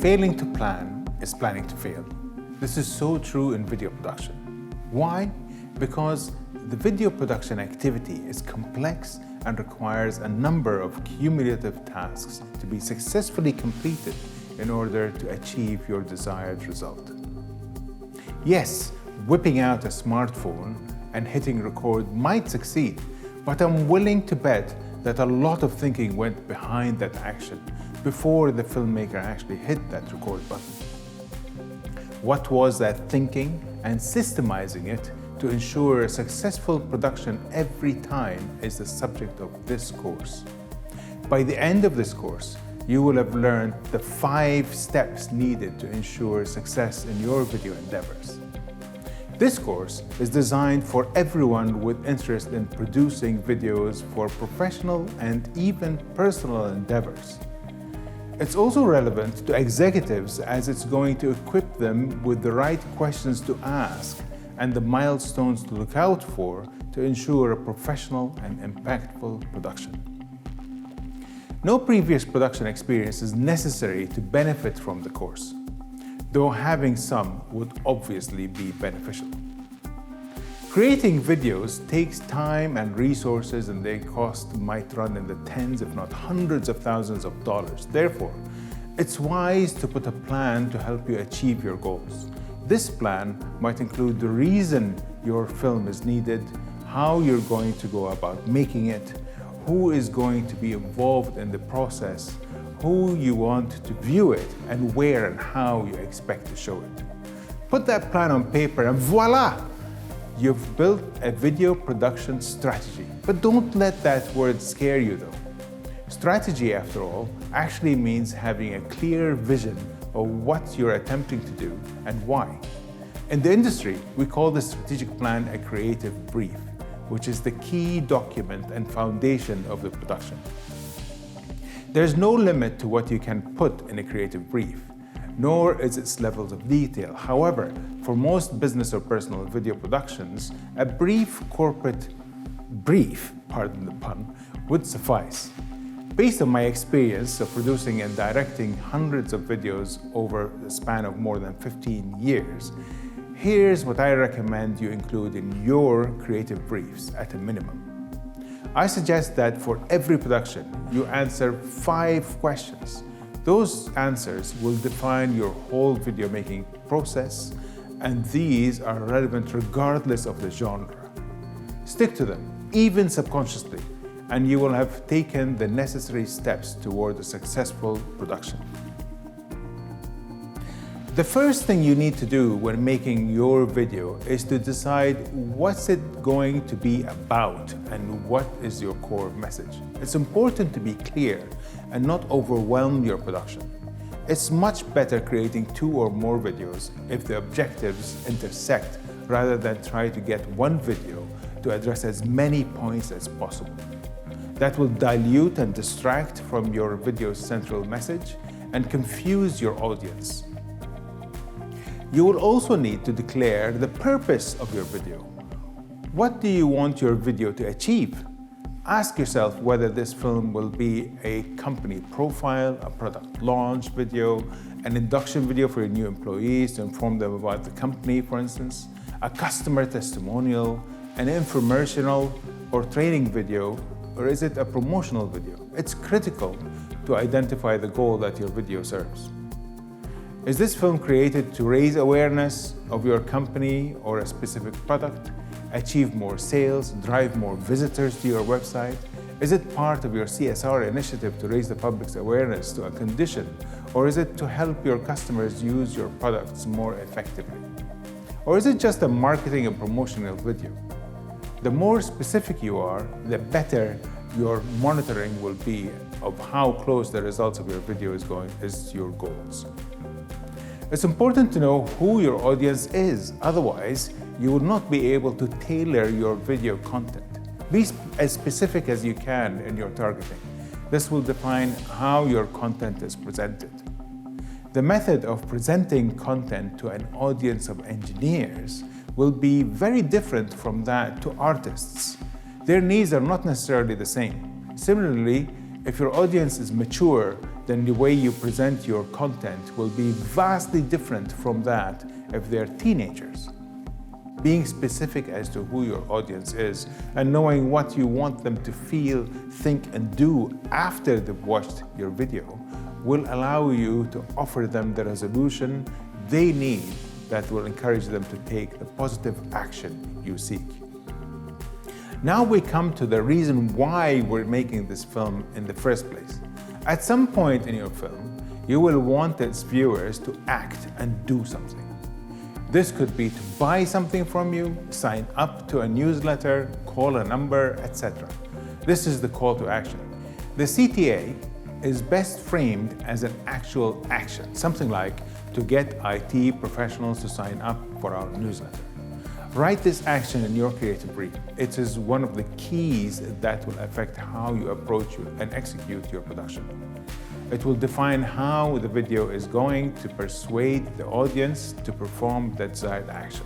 Failing to plan is planning to fail. This is so true in video production. Why? Because the video production activity is complex and requires a number of cumulative tasks to be successfully completed in order to achieve your desired result. Yes, whipping out a smartphone and hitting record might succeed, but I'm willing to bet that a lot of thinking went behind that action before the filmmaker actually hit that record button. What was that thinking and systemizing it to ensure a successful production every time is the subject of this course. By the end of this course, you will have learned the 5 steps needed to ensure success in your video endeavors. This course is designed for everyone with interest in producing videos for professional and even personal endeavors. It's also relevant to executives as it's going to equip them with the right questions to ask and the milestones to look out for to ensure a professional and impactful production. No previous production experience is necessary to benefit from the course, though having some would obviously be beneficial. Creating videos takes time and resources, and their cost might run in the tens if not hundreds of thousands of dollars. Therefore, it's wise to put a plan to help you achieve your goals. This plan might include the reason your film is needed, how you're going to go about making it, who is going to be involved in the process, who you want to view it, and where and how you expect to show it. Put that plan on paper and voila! You've built a video production strategy. But don't let that word scare you though. Strategy, after all, actually means having a clear vision of what you're attempting to do and why. In the industry, we call the strategic plan a creative brief, which is the key document and foundation of the production. There's no limit to what you can put in a creative brief, nor is its levels of detail. However, for most business or personal video productions, a corporate brief, pardon the pun, would suffice. Based on my experience of producing and directing hundreds of videos over the span of more than 15 years, here's what I recommend you include in your creative briefs at a minimum. I suggest that for every production, you answer 5 questions. Those answers will define your whole video making process, and these are relevant regardless of the genre. Stick to them, even subconsciously, and you will have taken the necessary steps toward a successful production. The first thing you need to do when making your video is to decide what's it going to be about and what is your core message. It's important to be clear and not overwhelm your production. It's much better creating 2 or more videos if the objectives intersect rather than try to get one video to address as many points as possible. That will dilute and distract from your video's central message and confuse your audience. You will also need to declare the purpose of your video. What do you want your video to achieve? Ask yourself whether this film will be a company profile, a product launch video, an induction video for your new employees to inform them about the company, for instance, a customer testimonial, an infomercial or training video, or is it a promotional video? It's critical to identify the goal that your video serves. Is this film created to raise awareness of your company or a specific product, achieve more sales, drive more visitors to your website? Is it part of your CSR initiative to raise the public's awareness to a condition, or is it to help your customers use your products more effectively? Or is it just a marketing and promotional video? The more specific you are, the better your monitoring will be of how close the results of your video is to your goals. It's important to know who your audience is, otherwise you will not be able to tailor your video content. Be as specific as you can in your targeting. This will define how your content is presented. The method of presenting content to an audience of engineers will be very different from that to artists. Their needs are not necessarily the same. Similarly, if your audience is mature, then the way you present your content will be vastly different from that if they're teenagers. Being specific as to who your audience is and knowing what you want them to feel, think, and do after they've watched your video will allow you to offer them the resolution they need that will encourage them to take the positive action you seek. Now we come to the reason why we're making this film in the first place. At some point in your film, you will want its viewers to act and do something. This could be to buy something from you, sign up to a newsletter, call a number, etc. This is the call to action. The CTA is best framed as an actual action, something like to get IT professionals to sign up for our newsletter. Write this action in your creative brief. It is one of the keys that will affect how you approach and execute your production. It will define how the video is going to persuade the audience to perform the desired action.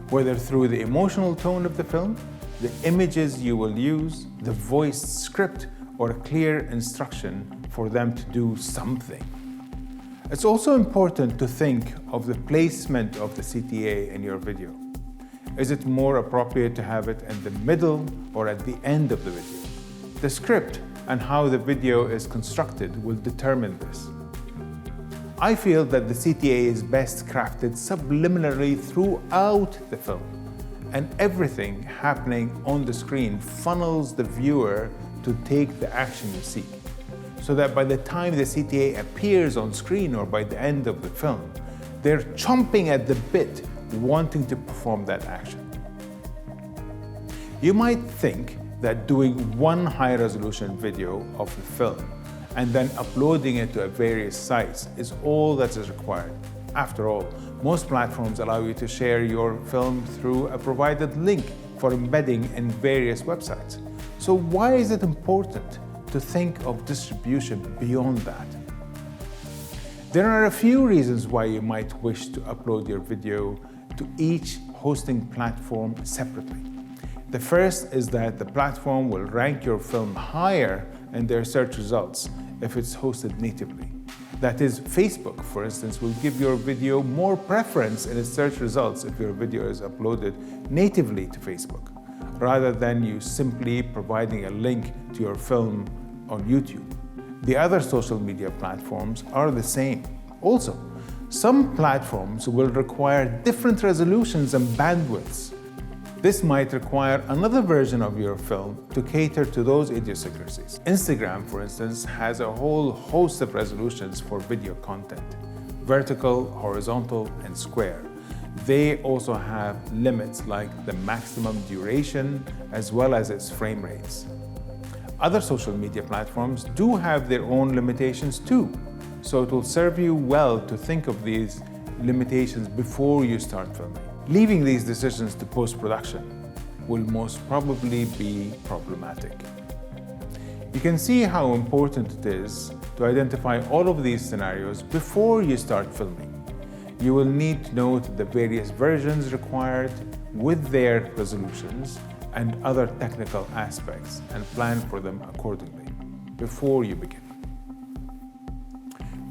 Whether through the emotional tone of the film, the images you will use, the voiced script, or a clear instruction for them to do something. It's also important to think of the placement of the CTA in your video. Is it more appropriate to have it in the middle or at the end of the video? The script and how the video is constructed will determine this. I feel that the CTA is best crafted subliminally throughout the film, and everything happening on the screen funnels the viewer to take the action you seek, so that by the time the CTA appears on screen or by the end of the film, they're chomping at the bit wanting to perform that action. You might think that doing one high-resolution video of the film and then uploading it to various sites is all that is required. After all, most platforms allow you to share your film through a provided link for embedding in various websites. So why is it important to think of distribution beyond that? There are a few reasons why you might wish to upload your video to each hosting platform separately. The first is that the platform will rank your film higher in their search results if it's hosted natively. That is, Facebook, for instance, will give your video more preference in its search results if your video is uploaded natively to Facebook, rather than you simply providing a link to your film on YouTube. The other social media platforms are the same. Also, some platforms will require different resolutions and bandwidths. This might require another version of your film to cater to those idiosyncrasies. Instagram, for instance, has a whole host of resolutions for video content: vertical, horizontal, and square. They also have limits like the maximum duration as well as its frame rates. Other social media platforms do have their own limitations too, so it will serve you well to think of these limitations before you start filming. Leaving these decisions to post-production will most probably be problematic. You can see how important it is to identify all of these scenarios before you start filming. You will need to note the various versions required with their resolutions and other technical aspects and plan for them accordingly before you begin.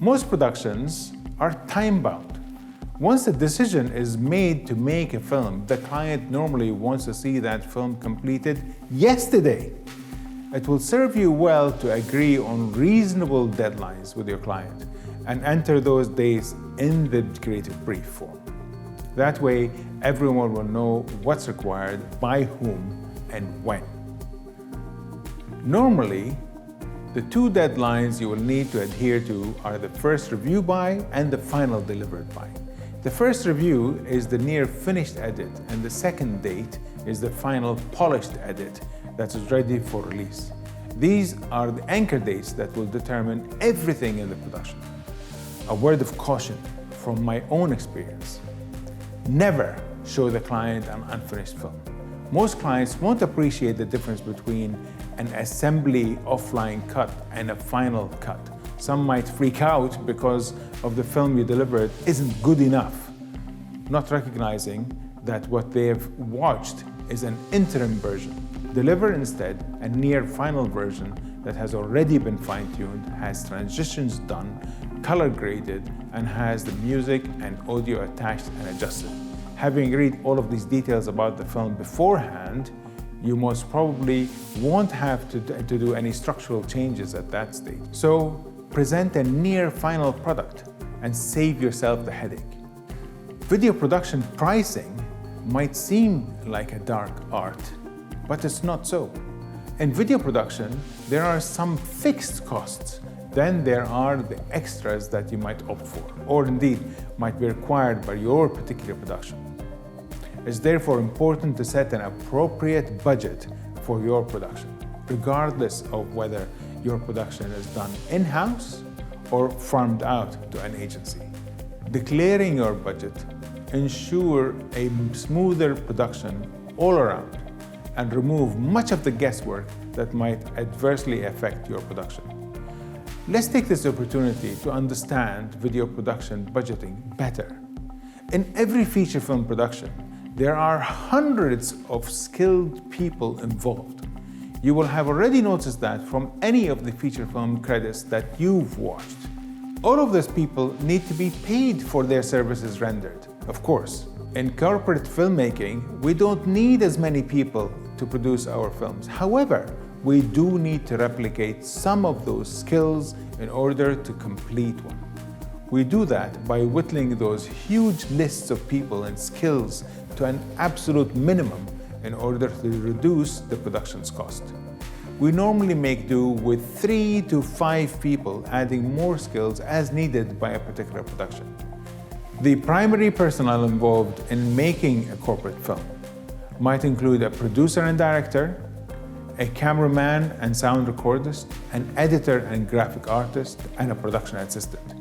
Most productions are time-bound. Once a decision is made to make a film, the client normally wants to see that film completed yesterday. It will serve you well to agree on reasonable deadlines with your client and enter those dates in the creative brief form. That way, everyone will know what's required, by whom, and when. Normally, the two deadlines you will need to adhere to are the first review by and the final delivered by. The first review is the near finished edit, and the second date is the final polished edit that is ready for release. These are the anchor dates that will determine everything in the production. A word of caution from my own experience: never show the client an unfinished film. Most clients won't appreciate the difference between an assembly offline cut and a final cut. Some might freak out because of the film you delivered isn't good enough, not recognizing that what they have watched is an interim version. Deliver instead a near final version that has already been fine-tuned, has transitions done, color graded, and has the music and audio attached and adjusted. Having read all of these details about the film beforehand, you most probably won't have to do any structural changes at that stage. So present a near final product and save yourself the headache. Video production pricing might seem like a dark art, but it's not so. In video production, there are some fixed costs. Then there are the extras that you might opt for, or indeed might be required by your particular production. It's therefore important to set an appropriate budget for your production, regardless of whether your production is done in-house or farmed out to an agency. Declaring your budget ensures a smoother production all around and remove much of the guesswork that might adversely affect your production. Let's take this opportunity to understand video production budgeting better. In every feature film production, there are hundreds of skilled people involved. You will have already noticed that from any of the feature film credits that you've watched. All of those people need to be paid for their services rendered, of course. In corporate filmmaking, we don't need as many people to produce our films. However, we do need to replicate some of those skills in order to complete one. We do that by whittling those huge lists of people and skills to an absolute minimum in order to reduce the production's cost. We normally make do with 3 to 5 people, adding more skills as needed by a particular production. The primary personnel involved in making a corporate film might include a producer and director, a cameraman and sound recordist, an editor and graphic artist, and a production assistant.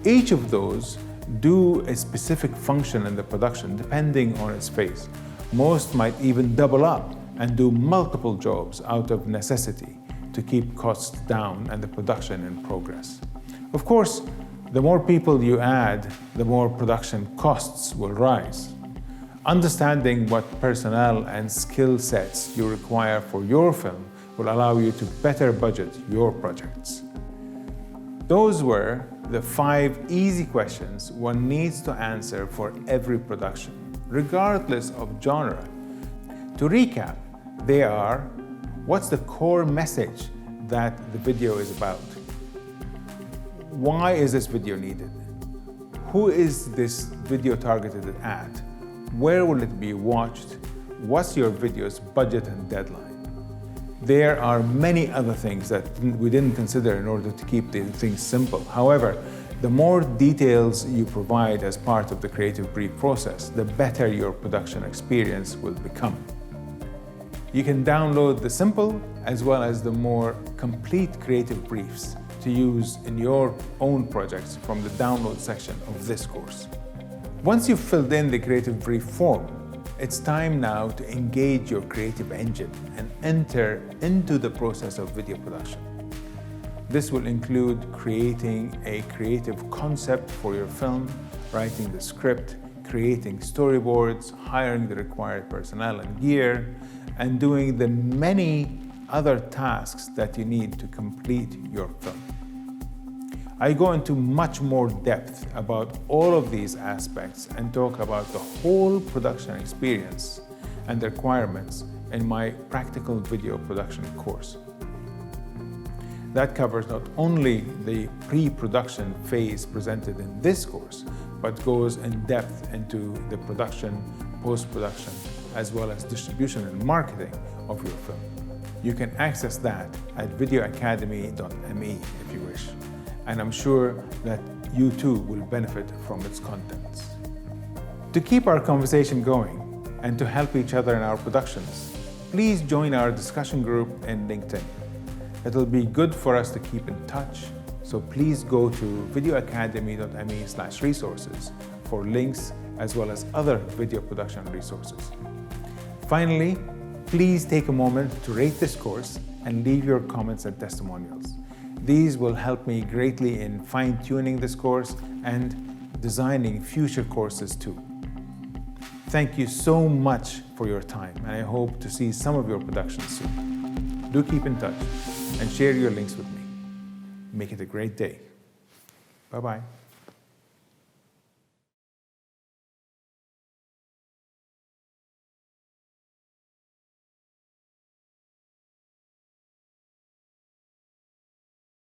Each of those do a specific function in the production depending on its phase. Most might even double up and do multiple jobs out of necessity to keep costs down and the production in progress. Of course, the more people you add, the more production costs will rise. Understanding what personnel and skill sets you require for your film will allow you to better budget your projects. Those were the 5 easy questions one needs to answer for every production, regardless of genre. To recap, they are: what's the core message that the video is about? Why is this video needed? Who is this video targeted at? Where will it be watched? What's your video's budget and deadline? There are many other things that we didn't consider in order to keep the things simple. However, the more details you provide as part of the creative brief process, the better your production experience will become. You can download the simple as well as the more complete creative briefs to use in your own projects from the download section of this course. Once you've filled in the creative brief form, it's time now to engage your creative engine and enter into the process of video production. This will include creating a creative concept for your film, writing the script, creating storyboards, hiring the required personnel and gear, and doing the many other tasks that you need to complete your film. I go into much more depth about all of these aspects and talk about the whole production experience and the requirements in my practical video production course. That covers not only the pre-production phase presented in this course, but goes in depth into the production, post-production, as well as distribution and marketing of your film. You can access that at videoacademy.me if you wish, and I'm sure that you too will benefit from its contents. To keep our conversation going and to help each other in our productions, please join our discussion group in LinkedIn. It'll be good for us to keep in touch, so please go to videoacademy.me/resources for links as well as other video production resources. Finally, please take a moment to rate this course and leave your comments and testimonials. These will help me greatly in fine-tuning this course and designing future courses too. Thank you so much for your time, and I hope to see some of your productions soon. Do keep in touch and share your links with me. Make it a great day. Bye-bye.